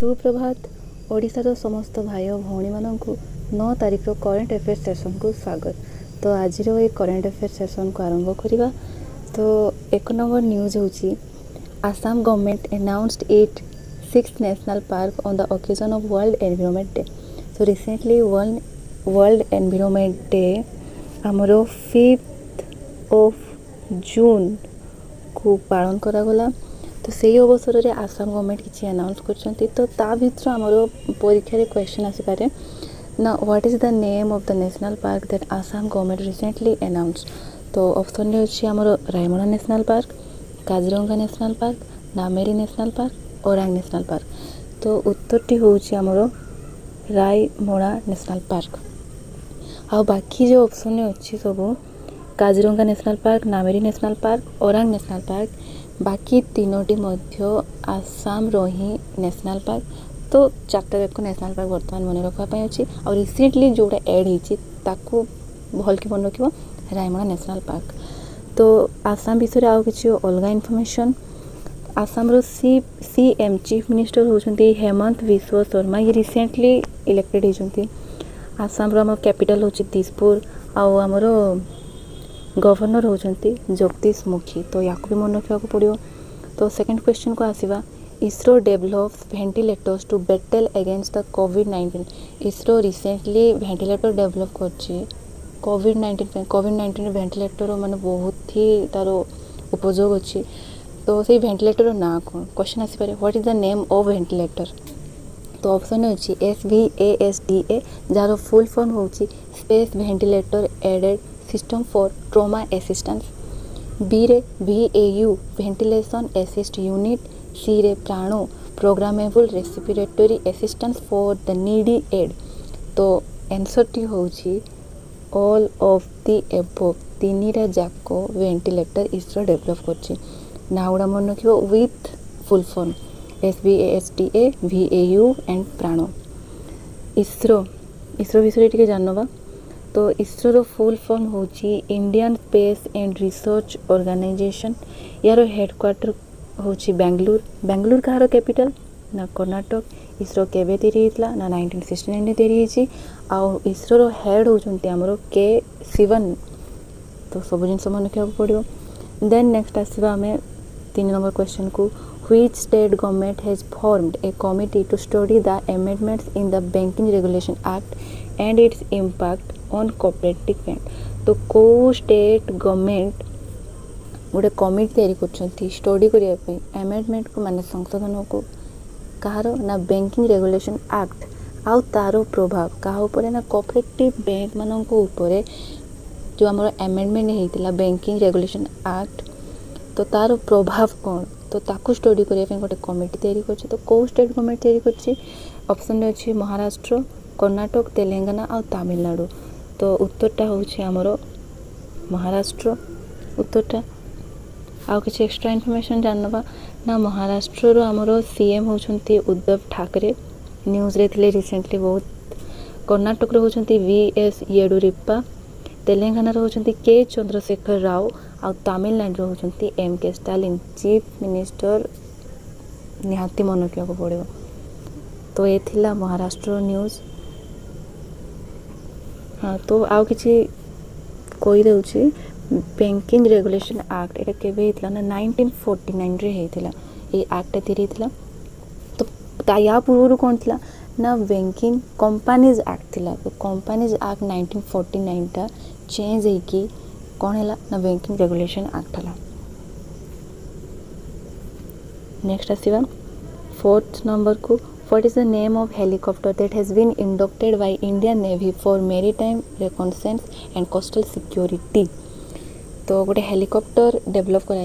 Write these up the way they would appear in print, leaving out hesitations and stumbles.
सुप्रभात ओडिशार समस्त भाई और भौणी मानू 9 तारिख करेन्ट अफेयर सेशन को स्वागत। तो आज ये करेन्ट अफेयर सेशन को आरंभ करवा। तो एक नंबर न्यूज होची Assam government announced it 6th national park on the occasion of world environment day. तो रिसेंटली वर्ल्ड एनवायरनमेंट डे आमर 5th ऑफ जून को पालन करागला। तो से अवसर में आसाम गवर्नमेंट किसी अनाउंस कर तो ता भर आमर परीक्षा क्वेश्चन आसीपे ना what is the name of the national park that Assam government recently announce. तो ऑप्शन अच्छी आमर Raimona national park, Kaziranga national park, Nameri national park, Orang national park. तो उत्तरटी होची आमर रायमना नेशनल पार्क। आ बाकी जो ऑप्शन अच्छी सब Kaziranga national park, Nameri national park, Orang national park, बाकी तीनोटी मध्य आसाम ही नेशनल पार्क। तो 4टा जाक नेशनल पार्क बर्तमान मन रखापी अच्छी और रिसेंटली जोड़ा एड होती भल कि मन रख रायमना नेशनल पार्क। तो आसाम विषय आउ कि अलग information Assam CM chief minister होती हेमंत विश्व शर्मा। ये रिसेंटली इलेक्टेड होती। आसाम आम कैपिटल हूँ दिसपुर आमर गवर्नर होती जगदीश मुखी। तो या भी मन रखा पड़ो। तो सेकंड क्वेश्चन को आसवा ISRO develops ventilators to battle against the कोविड-19। इसरो रिसेंटली वेंटिलेटर डेभलप कर कोविड-19 वेंटिलेटर मान बहुत ही तार उपयोग अच्छी। तो से वेंटिलेटर ना कौन क्वेश्चन आसपे what is the name of ventilator. तो ऑप्शन अच्छी SVASDA जार फुल फॉर्म हो space ventilator aided system for trauma assistance. B रे VAU ventilation assist unit. C रे Prana programmable respiratory assistance for the needy aid. तो answer D होची all of the above. तीनटा जाक वेंटिलेटर इसरो डेभलप कर ना गुड़ा मन रख with full form SVASDA VAU and प्राणो। इसरो विषय टी जानवा। तो इसरो फुल फॉर्म होची Indian space and research organisation. यार हेडक्वार्टर होची बेंगलुरु कहार कैपिटल ना कर्नाटक। इसरो केबे तैयारी होता ना 1969 तैयारी आउ इसरो हेड होचंती हमरो के शिवन। तो सब जिन मन रखा पड़ो। देन नेक्स्ट आसवा आम 3 नंबर क्वेश्चन को which state government has formed a committee to study the amendments in the banking regulation act and its impact on cooperative bank. तो कौ स्टेट गवर्नमेंट गोटे कमिटी तैयारी कर स्टडी करने अमेंडमेंट को माने संशोधन को कहार ना बैंकिंग रेगुलेशन एक्ट आउ तार प्रभाव क्या ना कोऑपरेटिव बैंक मान जो आम अमेंडमेंट होता बैंकिंग रेगुलेशन एक्ट। तो तार प्रभाव कौन तो ताकू स्टडी करने गोटे कमिटी तैयारी कर। तो कौ स्टेट गवर्नमेंट तैयारी कर ऑप्शन अच्छी महाराष्ट्र, कर्नाटक, तेलंगाना और तमिलनाडु। तो उत्तरटा होची आमर महाराष्ट्र उत्तरटा। आउ किसी एक्स्ट्रा इनफॉरमेशन जानवा ना महाराष्ट्र आमर CM होचंती उद्धव ठाकरे न्यूज़ रे थिले रिसेंटली बहुत। कर्नाटक रो होचंती VS येडियुरप्पा, तेलंगाना रो होचंती K चंद्रशेखर राव आ तमिलनाडु रो होचंती MK स्टालिन चीफ मिनिस्टर निहाती मन रखा पड़ो। तो ये थिला महाराष्ट्र न्यूज़। हाँ तो आउ किसी कोई दउची बैंकिंग रेगुलेशन एक्ट एटा केबे हितला ना 1949 रे हेतिला ए एक्ट तैयारी हितला। तो या पूर्व कौन थिला ना बैंकिंग कंपनीज एक्ट थिला। तो कंपनीज एक्ट 1949 टा चेंज होगी कौन है ना बैंकिंग रेगुलेशन एक्ट है। नेक्स्ट आसवा 4th नंबर को what is the name of helicopter that has been inducted by Indian Navy for maritime reconnaissance and coastal security. तो गोटे हेलीकॉप्टर डेभलप कर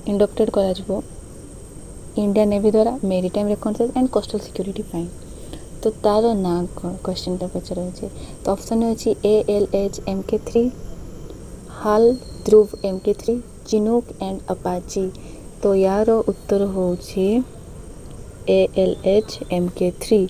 इंडक्टेड कर इंडियन नेवी द्वारा maritime reconnaissance and coastal security पाई। तो तार ना कौन क्वेश्चन पचार होचे। तो ऑप्शन अच्छी ALH MK3, hall Dhruv MK3, Chinook and Apache. तो यार उत्तर होची ALH MK3।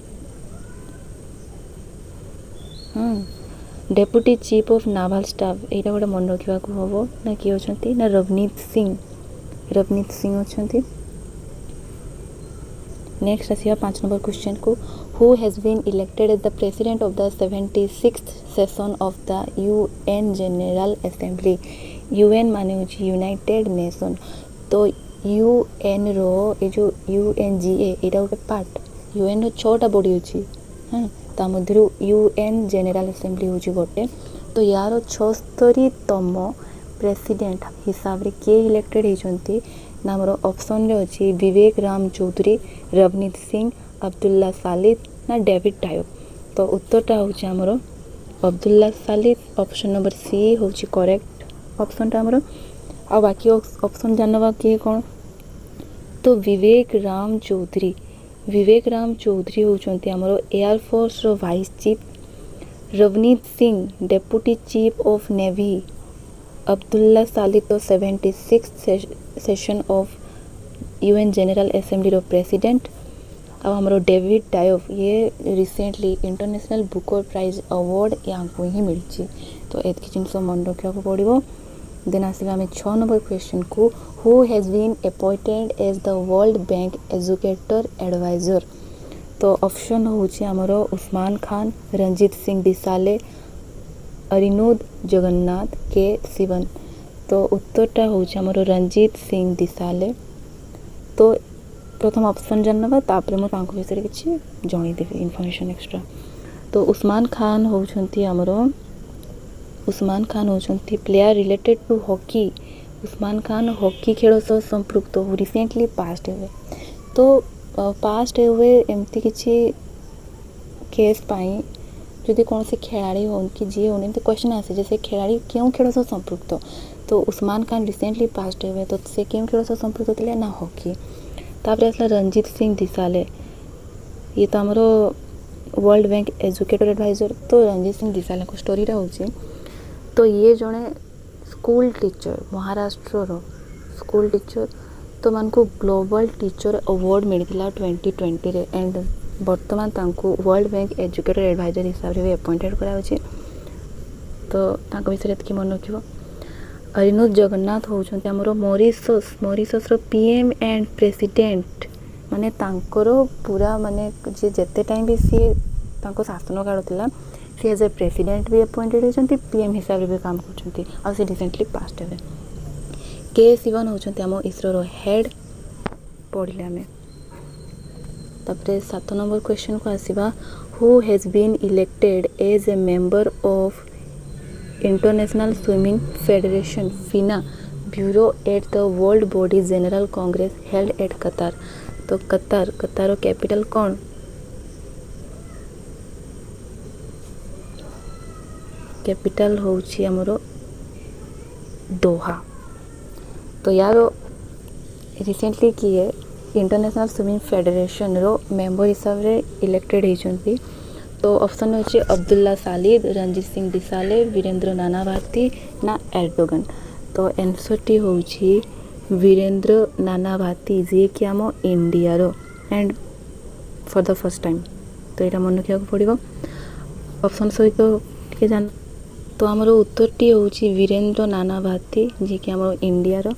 Deputy chief of naval staff यहाँ गोटे मन रखा हम ना किए अच्छा ना रवनीत सिंह अच्छा। नेक्स्ट आसिया 5 नंबर क्वेश्चन को who has been elected as the president of the 76th session of the UN general assembly. UN माने होची यूनाइटेड नेशन। तो यूएन रो ए जो यूएनजीए एटा गोटे पार्ट यूएन रो 6टा बॉडी अछि हां ता मध्यरु यूएन जनरल असेंबली होची गोटे। तो यार 76तम प्रेसिडेंट हिसाब रे के इलेक्टेड होइचंती ना हमर ऑप्शन रे अछि विवेक राम चौधरी, रवनीत सिंह, अब्दुल्ला सालिद ना डेविड टायोब। तो उत्तरटा होची हमर अब्दुल्ला सालिद। ऑप्शन नंबर सी होची करेक्ट ऑप्शनटा हमर। आ बाकी ऑप्शन जानवा किए कौन तो विवेक राम चौधरी। विवेक राम चौधरी होचंती हमर एयर फोर्स रो vice chief, Ravneet Singh deputy chief of navy, Abdulla Shahid तो 76th session of UN general assembly रो प्रेसिडेंट। अब हमरो डेविड टायोब ये recently international Booker prize award या को ही मिलची। तो एतकी जिनस मन रखा पड़ो। देन आसिबा हमें 6 नंबर क्वेश्चन को who has been appointed as the world bank educator adviser. तो ऑप्शन होची हमरो उस्मान खान, रंजीत सिंह दिसाले, अरिनोद जगन्नाथ, के सिवन। तो उत्तरटा होची हमरो रंजीत सिंह दिसाले। तो प्रथम ऑप्शन जानवा तापर मो तांको विषय किछि जणी देबे इन्फॉर्मेशन एक्स्ट्रा। तो उस्मान खान होचंती हमरो Usman Khan होचंती player related to hockey. Usman Khan hockey खेल सह संपृक्त रिसेंटली पास्ट हुए। तो पास्ट हुए एमती किछि केस पाई जदि कौन से खिलाड़ी हो कि जी हो तो क्वेश्चन आसे जैसे खिलाड़ी क्यों खेल सह संपृक्त। तो उस्मान खान रिसेंटली पास्ट हुए तो से क्यों खेल सह संपृक्त थे ना हॉकी। तापर आसला रंजीत सिंह दिसाले ये तो हमरो वर्ल्ड बैंक एजुकेटर एडवाइजर। तो रंजीत सिंह दिसाले को स्टोरीटा होची तो ये जड़े स्कूल टीचर महाराष्ट्र रो स्कूल टीचर तो मान को ग्लोबल टीचर अवार्ड मिलता 2020 रे एंड बर्तमान तांको वर्ल्ड बैंक एजुकेटर एडवाइजर हिसाब से अपॉइंटेड करा होची। तो तांको विषय की मन रखिबो। अरिनोद जगन्नाथ होचंती हमरो मॉरिशस रो पीएम एंड प्रेसिडेंट माने तांको पूरा माने जे जते टाइम भी सी तांको शासन काढुतिला सी एज ए प्रेसिडेंट भी अपॉइंटेड होचंती पीएम हिसाब रे भी काम करचंती आ से रिसेंटली पास्ट है। के सिवन होचंती हम इसरो रो हेड पढ़िले हमें। तापरे 7 नंबर क्वेश्चन को आसीबा who has been elected as a member of international swimming federation FINA bureau at the world body general congress held at Qatar. तो कतार कैपिटल कौन कैपिटल होची हमरो दोहा। तो यार रिसेंटली किए इंटरनेशनल स्विमिंग फेडरेशन रो मेंबर हिसाब रे इलेक्टेड होइचंती। तो ऑप्शन होची अब्दुल्ला सालिद, रंजीत सिंह दिसाले, वीरेंद्र नानाभाती ना एर्डोगन। तो आंसर टी होची वीरेंद्र नानाभाती जे कि आम इंडिया रो and for the first time. तो यहाँ मन रखा पड़ो ऑप्शन सहित टे जान। तो आमर उत्तर टी होची वीरेंद्र नानाभाती जी कि आम इंडिया रो।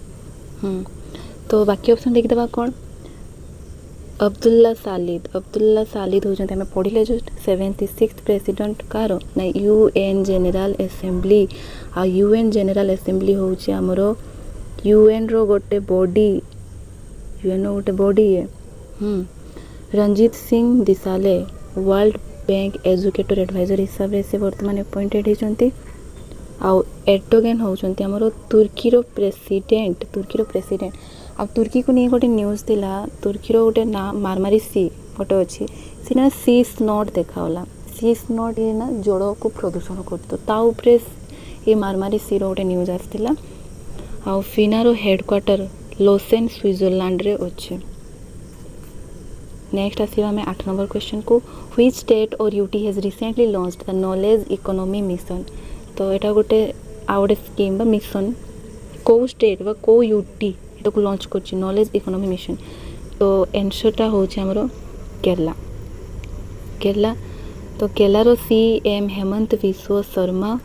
तो बाकी ऑप्शन देखिदेबा कौन अब्दुल्ला सालिद होचंती हमें पढ़िले जस्ट 76th प्रेसिडेंट कार ना यूएन जनरल असेंबली। आ यूएन जनरल असेंबली होची हमरो यूएन रो गोटे बॉडी है। Ranjit Singh Disale World bank educator adviser हिसाब से वर्तमान अपॉइंटेड होचंती। आउ एर्डोगन होचंती हमरो तुर्की रो प्रेसिडेंट। अब तुर्की को नहीं गोटे न्यूज थिला तुर्की रो गोटे ना मारमारी सी गोटे अच्छी सी ना सी स्नॉट देखाला। सी स्नॉट ये ना जल को प्रदूषण करतो ता उपरे ये मारमारी सी रो गोटे न्यूज आसथिला। आउ फिनारो हेडक्वार्टर लोसेन स्विट्जरलैंड रे अच्छे। नेक्स्ट आसीबा हमें 8 नंबर क्वेश्चन को व्हिच स्टेट और UT has recently launched the knowledge economy mission. तो एटा गोटे आ गोटे स्कीम बा मिशन को स्टेट बा को यूटी एटा को लॉन्च करछि नॉलेज इकोनॉमी मिशन। तो आंसरटा होछि हमरो केरला। तो केरलार सीएम हेमंत विश्व शर्मा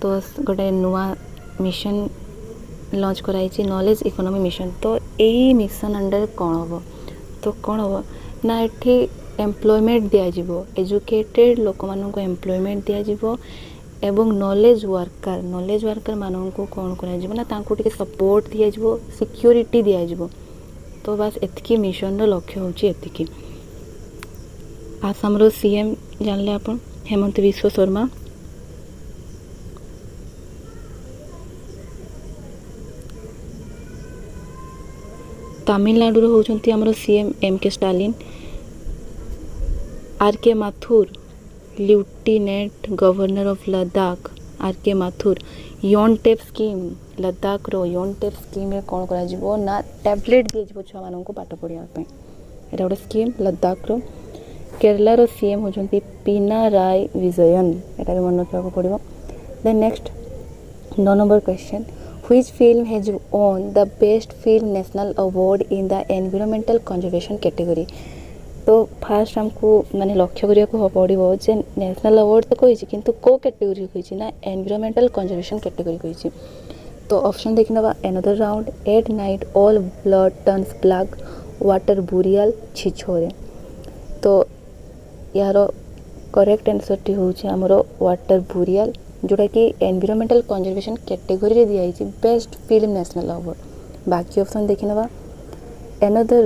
तो गोटे नुआ मिशन लॉन्च कराई नॉलेज इकोनॉमी मिशन। तो यही मिशन अंडर कौन हम तो कौन हम ना एठी एम्प्लॉयमेंट दिया एजुकेटेड लोक मानक एम्प्लॉयमेंट दिया एवं नॉलेज वर्कर मानक कौन कर सपोर्ट दिया सिक्योरिटी दिया। तो बस एतिकी मिशन लक्ष्य होची एतिकी। आसाम रो सीएम जानले आपण हेमंत विश्व शर्मा। तमिलनाडु होउछंती हमरो CM M K Stalin. R K Mathur lieutenant governor of Ladakh. R K Mathur योनटेप स्कीम लद्दाख रो योनटेप स्कीम रे कोन करा जिवो ना टैबलेट दिए जिवो छुआ मानन को पाठ पढ़िया पे एटा गोटे स्कीम लद्दाख रो। केरला रो सीएम होचंती पिनाराई विजयन एटा भी मन रखा पड़ो। Then next 9 number question which film has won the best film national award in the environmental conservation category. तो फास्ट हमको माने लक्ष्य करिया को पड़ो जे नेशनल अवार्ड तो कही किंतु को कैटेगरी कही ना एनवायरमेंटल कंजर्वेशन कैटेगरी कही। तो ऑप्शन देखि नबा another round at night all blood turns black water burial Chhichhore. तो यार करेक्ट आंसर टी होउछि हमरो वाटर बुरियाल जोटा कि एनवायरमेंटल कंजर्वेशन कैटेगरी रे दिया बेस्ट फिल्म नेशनल अवार्ड। बाकी ऑप्शन देखि नबा एनदर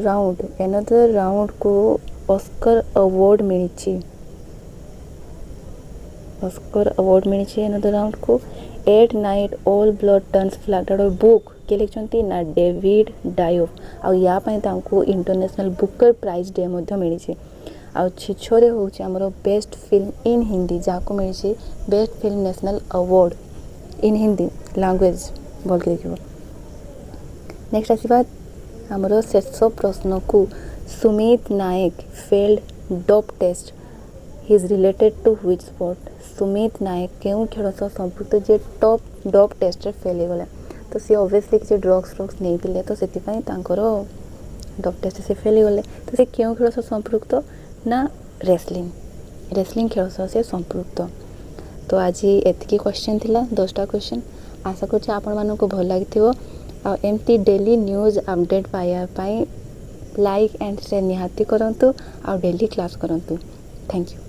राउंड को ऑस्कर अवार्ड मिली एनदर राउंड को at night all blood turns black book के लिखते ना डेविड डायोफ आ या इंटरनेशनल बुकर प्राइज डे मिली। आ छिछोरे होउछि हमरो बेस्ट फिल्म इन हिंदी जहाँ को मिली best film national award in Hindi language बोल के देखिए। नेक्स्ट आसवा हमरो शेष प्रश्न को Sumit Nayak failed dope test his related to which sport. Sumit Nayak केउ खेल सह संपृक्त जे टॉप डोप टेस्ट रे फेल गले तो सी ऑब्वियसली किसी ड्रग्स नहीं तो से डोप टेस्ट से फेल गले तो से केउ खेल सह संपृक्त ना रेसलिंग खेल सह से संपृक्त। तो आज एतिकी क्वेश्चन थिला 10टा क्वेश्चन। आशा करछि आपण मानको भल लागिथिबो आ एमती डेली न्यूज अपडेट पाया पाई लाइक एंड शेयर निहाती करंतु आ डेली क्लास करंतु। Thank you.